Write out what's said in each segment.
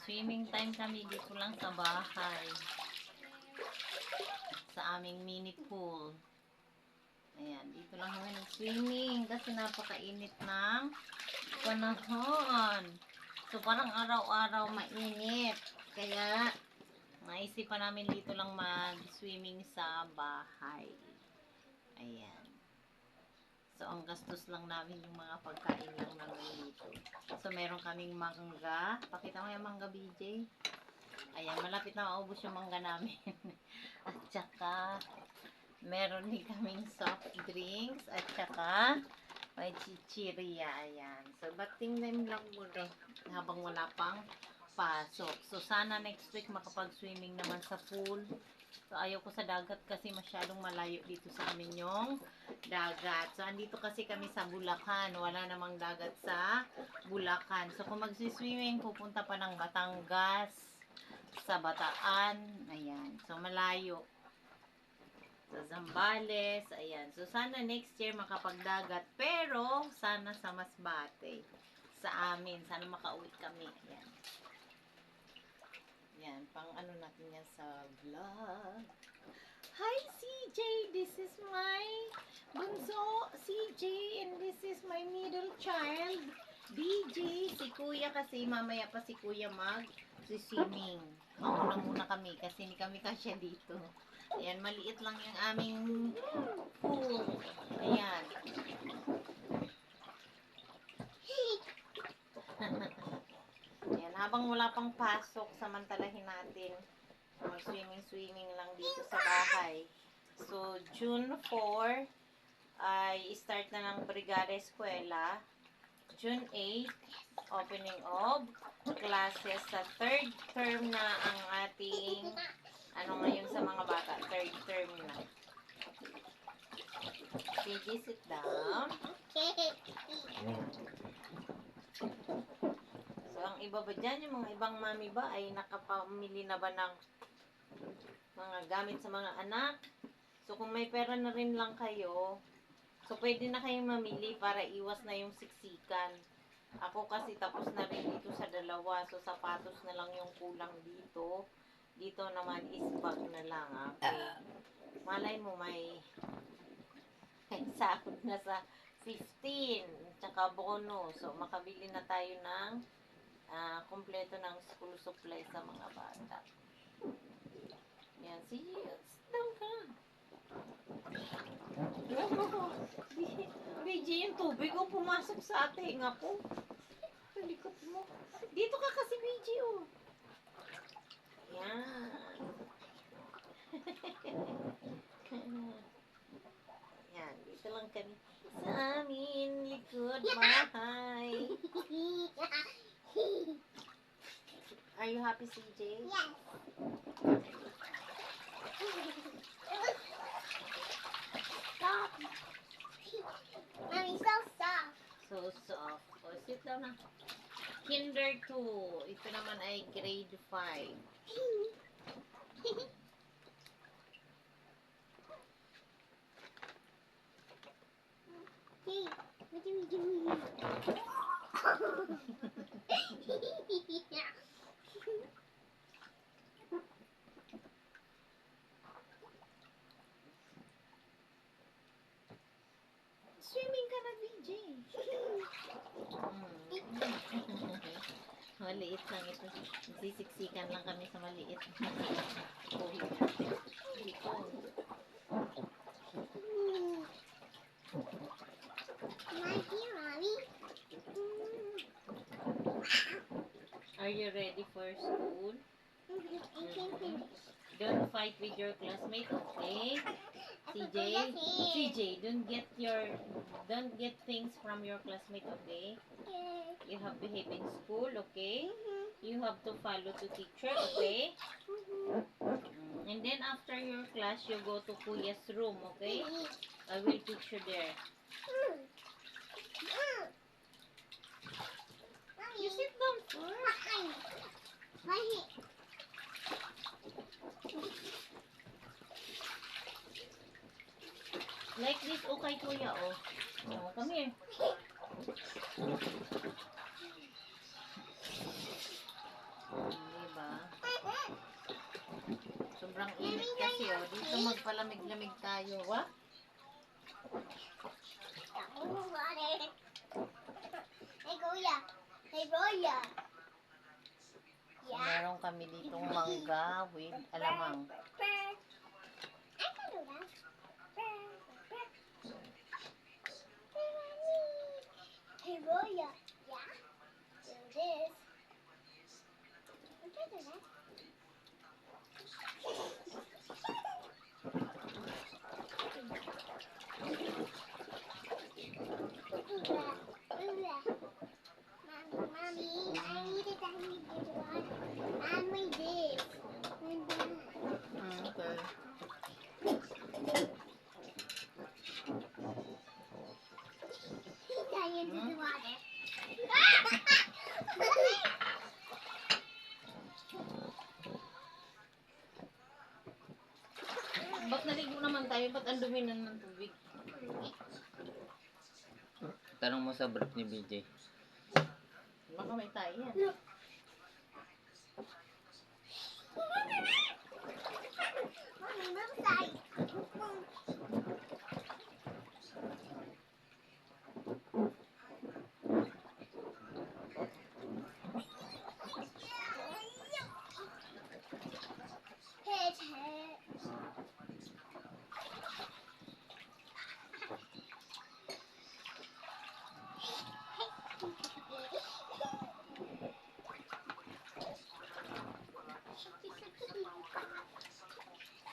Swimming time kami dito lang sa bahay. Sa aming mini pool. Ayan, dito lang kami nag-swimming kasi napakainit ng panahon. So, parang araw-araw mainit. Kaya, naisipan namin dito lang mag-swimming sa bahay. Ayan. So, ang gastos lang namin yung mga pagkain lang namin dito. So, meron kaming mangga. Pakita mo yung mangga, BJ. Ayan, malapit na maubos yung mangga namin. At saka, meron din kaming soft drinks. At saka, may chichirya. Ayan. So, bating din lang muna habang wala pang pasok. So, sana next week makapag-swimming naman sa pool. So, ayaw ko sa dagat kasi masyadong malayo dito sa amin yung dagat. So, andito kasi kami sa Bulacan. Wala namang dagat sa Bulacan. So, kung magsiswimming, pupunta pa ng Batangas, sa Bataan. Ayan. So, malayo. Sa Zambales. Ayan. So, sana next year makapagdagat. Pero, sana sa Masbate. Sa amin. Sana makauwi kami. Ayan. Yan, pang ano natin yan sa vlog. Hi CJ, this is my bunso CJ and this is my middle child BJ. Si kuya kasi mamaya pa si kuya mag-swimming. Mauna muna kami kasi hindi kami kasya dito. Ayan, maliit lang yung aming pool. Ayan. Ayan, habang wala pang pasok, samantalahin natin mag-swimming lang dito sa bahay. So, June 4 ay start na ng Brigada Eskwela. June 8, opening of classes sa third term na ang ating ngayon sa mga bata, third term na. Sige, sit down. So, ang iba ba dyan, yung mga ibang mami ba, ay nakapamili na ba ng mga gamit sa mga anak? So, kung may pera na rin lang kayo, so, pwede na kayong mamili para iwas na yung siksikan. Ako kasi tapos na rin dito sa dalawa. So, sapatos na lang yung kulang dito. Dito naman is bag na lang. Okay. Malay mo, may sahod na sa 15. Tsaka bono. So, makabili na tayo ng kompleto ng school supply sa mga bata. Yan. Sige, sit down ka. BJ, yung tubig ko pumasok sa ating ako. Palikot mo. Dito ka kasi, BJ, oh. Yan. Yan. Dito lang kami sa amin likod bahay. Are you happy, CJ? Yes. Stop. Mommy, so soft. So soft. O, sit down na. Kinder 2. Ito naman ay grade 5. Hey, what are we doing? Swimming ka na, BJ. Maliit lang ito. Sisiksikan lang kami sa maliit. Dito. My dear Mommy. Are you ready for school? I can't finish. Don't fight with your classmate, okay? CJ, CJ, don't get things from your classmate, okay? You have to behave in school, okay? You have to follow the teacher, okay? And then after your class, you go to Kuya's room, okay? I will teach you there. You sit down first. Like this, okay, Kuya, oh. Oh, come here. tayo, wa? Hey, Goya. Hey, Roya. Yeah. Meron kami ditong mangga with alamang. I can do that. Hey, Roya. Yeah. Do this. I can do that. Mommy, I need it. I need to do water. And we did. And that. Okay. I need to do water. Ba't naligo naman tayo? Ba't ang dumi na ng tubig? Tanong mo sa brief ni BJ. Baka may tayo yan. Mommy, move side. Hit, hit.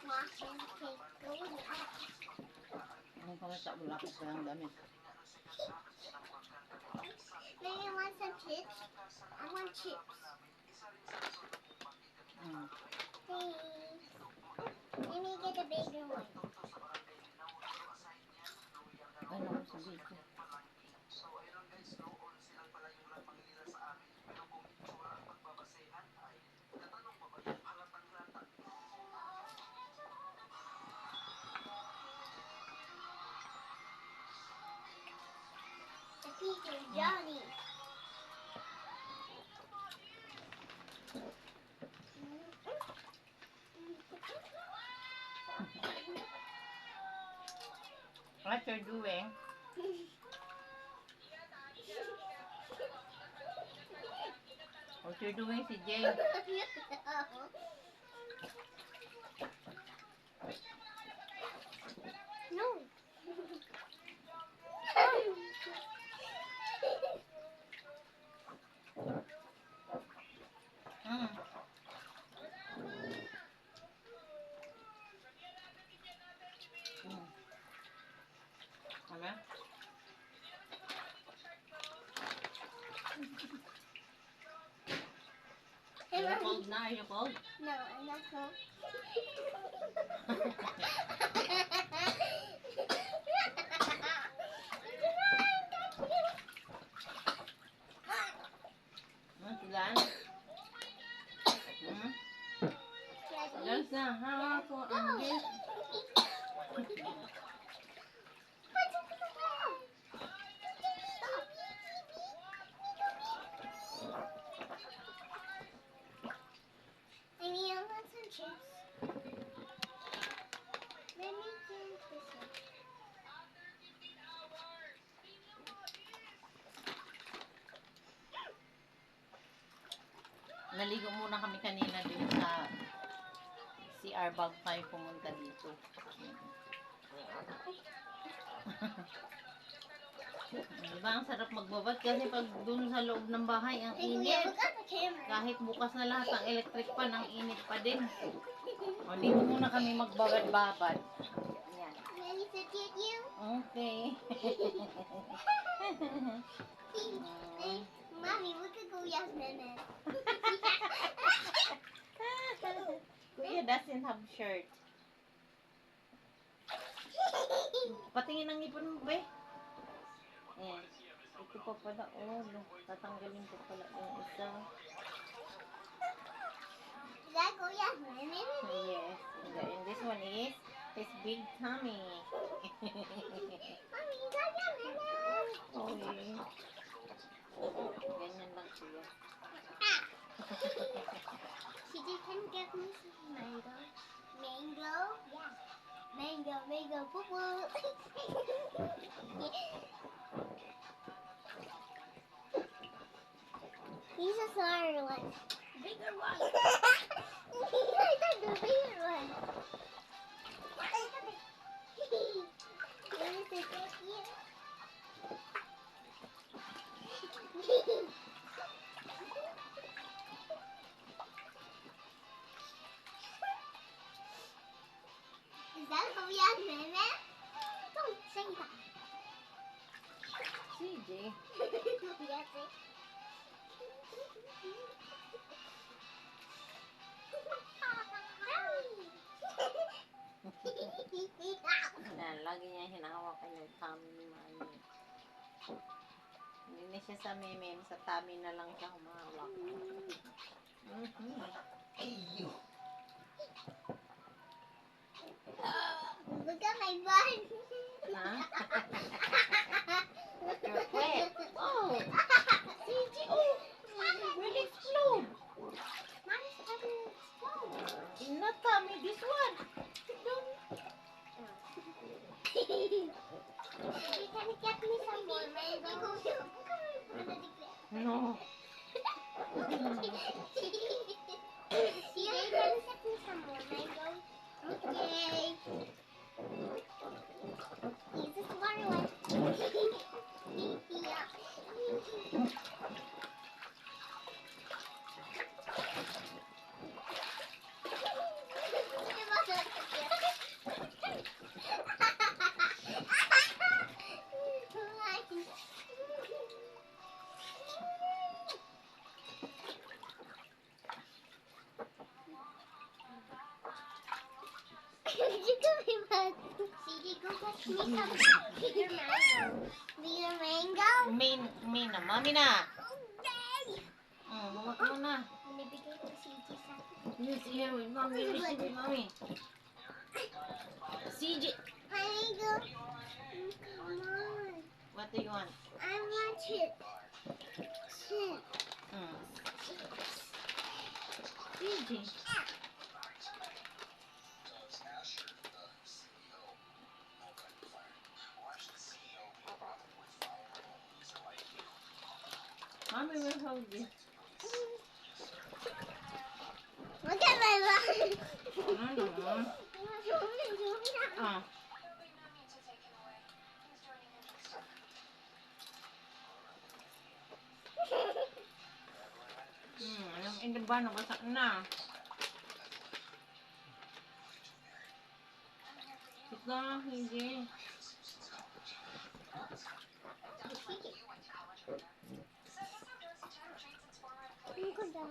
Washing tape going up. Anong pangita? Wala ko silang damit. Maybe you want some chips? I want chips. Hmm. Thanks. Let me get a bigger one. Ano ko sabihin ko? The Peter Johnny. What you're doing? What you're doing, si Jane? No. Hmm. Hmm. Ano? Hey, Are you Mommy. cold na? Are you cold? No, I'm not cold. Hmm, silan? Hmm? Yes, na. Ako ang gift. I mean, I want some chips. Let me get this one. Naligo muna kami kanina din sa CR bago tayo pumunta dito. Diba ang sarap magbabad kasi pag dun sa loob ng bahay ang Hey, Kuya, init. look at the camera. Kahit bukas na lahat ng electric pan, ang init pa din. O dito muna kami magbabad-babad. Yan. Ready to get you? Okay. Hey, Mommy, look at Kuya's meme. Kuya doesn't have shirt. Patingin ang ipon mo, be. Ayan. Ito pa pala, oh. Tatanggalin ko pala yung isa. Is that Kuya's meme? Yes. And this one is his big tummy. Mommy, you got your meme? Okay. Ganyan lang siya. She just can get me some mango. Mango? Yeah. Mango, mango, poo poo. He's a smaller one. Bigger one. I thought the bigger one. Where is it? Here. Is that Korean meme? Don't say that. CJ. Yes, eh? Yan, lagi niya hinahawakan yung tummy ni Mami. Hindi na siya sa meme, sa tummy na lang siya humahawak. Look at my butt. Ha? You're wet. Oh! CJ, oh! Will explode! Mommy's having an explode. Not tummy, this one! Don't. You can get me some more mango. No. You can get me some more mango. Okay. He's a smart one. Yeah. You can be bad. CD, go get me some bigger mango. Bigger mango? Main na. Mami na. Okay. Hawak mo na. Binibigay ko si CJ sa Yes, here with Mami. Listen with Mami. CJ. mango. Come on. What do you want? I want it. Chip. CJ. Mami will hold this. Look at my butt. Ano? Ah. Yung in the bar, nabasa na. Sit down, CJ. Ang ganda.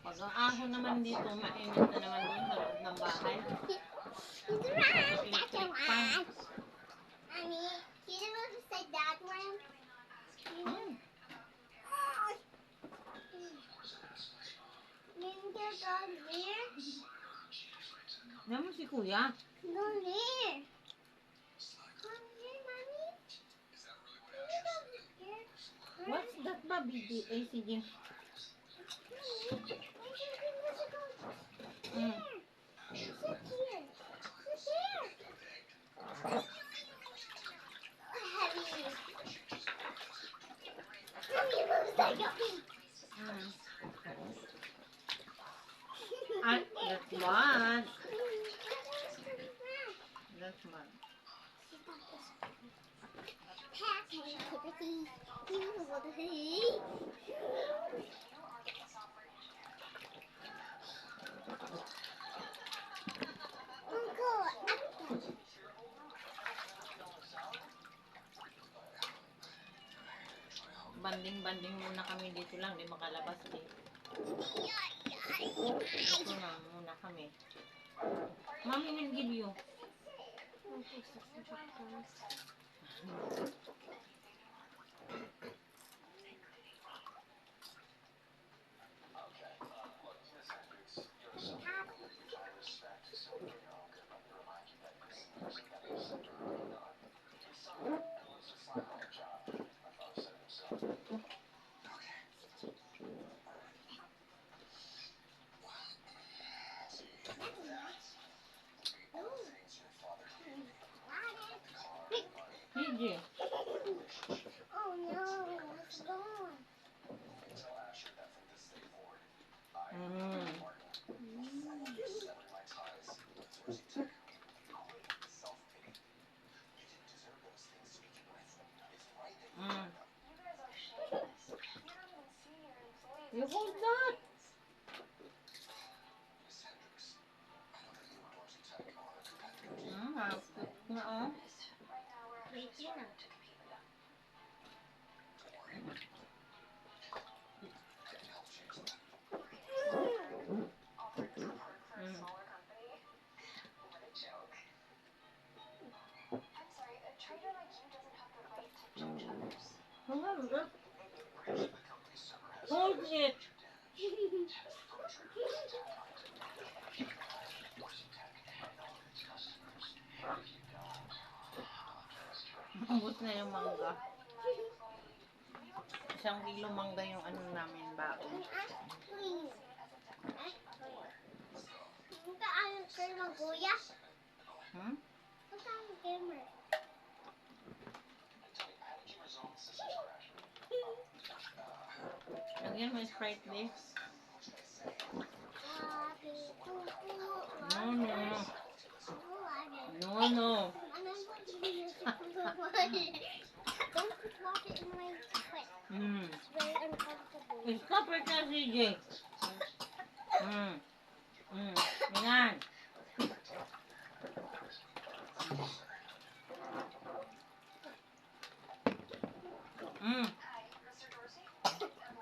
Pag ang ahon naman dito, mainit na naman doon sa loob ng bahay. That's a one. Mommy, can you move beside that one? Linda, go there. Naman si Kuya. Go there. Come here, Mommy. Linda, go there. What's that ba, BD? Eh, CJ. Sit here. Sit here. Heavy. Mommy moves like a pig. Ah, that's one. That's one. Banding-banding muna kami dito lang, di makalabas eh. Dito na muna kami. Mommy will give you. BJ. Oh no, it's gone. Mm. Mm. You hold that. Oo. Wait, yun na. Mm. Hold it. Ubus na yung mangga. 1 kilo mangga yung ano namin baon. Please. Magkaan kayo ng kuya? Hmm? Magkaan gamer? Lagyan mo yung Sprite, babe. Happy to No, no. No, Hey, no. ano mo yung Don't put water in my sweat. Mm. It's very uncomfortable. Stop it na, CJ. Mm. Mm. Yan. Mm.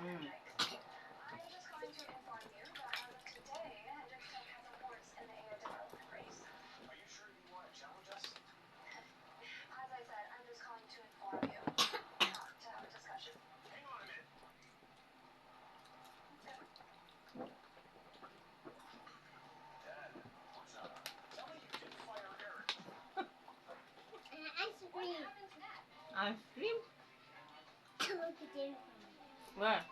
Mm. Ice cream. Ice cream? Look at it. Where?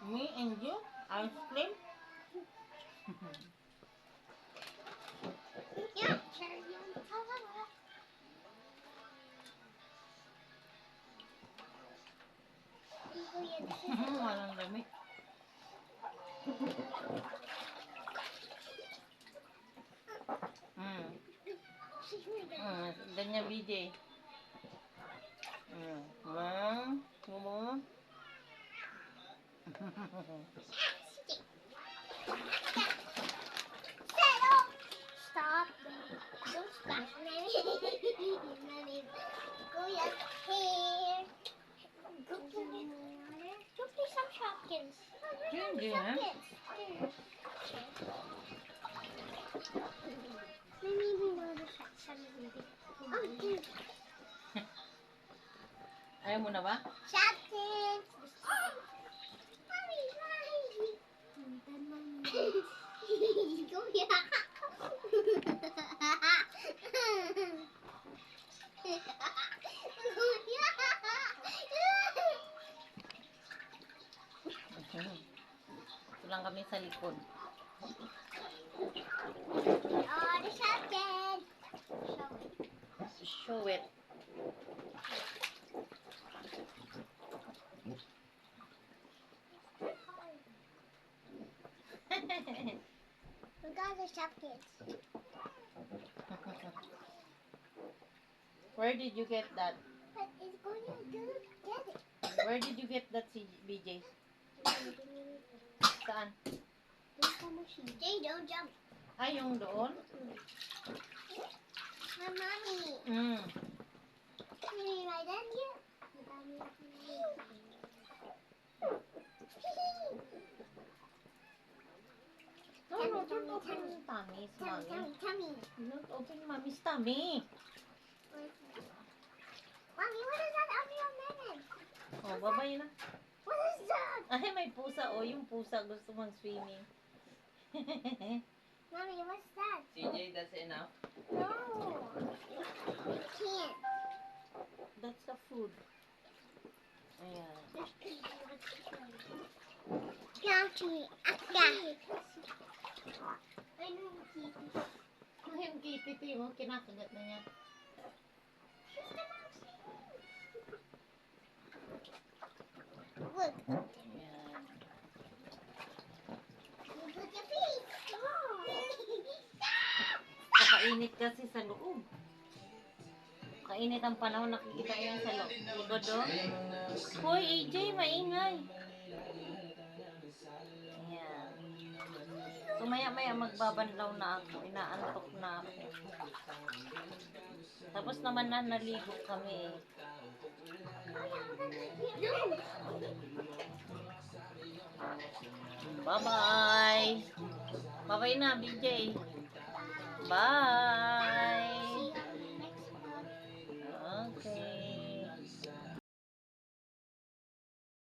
Me and you? Ice cream? Yeah, cherry on top. Kuya, this is Walang dami. Mm. Ganyan, BJ. Mm. One, two. Stop. Don't splash me. Kuya, here. Go play some Shopkins. Hindi, Shopkins. Maybe we know the section. Oh, dude. Ayaw mo na ba? Shopkins. Mommy, mommy. Kuya. Ito lang kami sa likod. Oh, the Shopkins. Show it. We got the Shopkins. Where did you get that? But it's going to get it. Where did you get that, BJ? Saan? Jay, don't jump. Ay, yung doon? My mommy. Mm. Can you ride that here? No, no, don't open Tommy's, mommy. Tummy. Don't open mommy's tummy. Mommy, what is that on your lemon? Oh, babay na. What is that? Ay, may pusa. Oh, yung pusa gusto mag-swimming. Mommy, what's that? CJ, that's enough. No. I can't. That's the food. Ayan. County. Akka. I know kitty. Oh, yung kitty mo, kinakagat na niya. Look. Ayan. Look at your feet. Kakainit kasi sa loob. Kainit ang panahon, nakikita niyo sa loob. Likod doon. Hoy, AJ, maingay. Ayan. So, maya-maya magbabanlaw na ako. Inaantok na ako. Tapos naman na naligo kami. Bye-bye. Bye-bye na, BJ. Bye.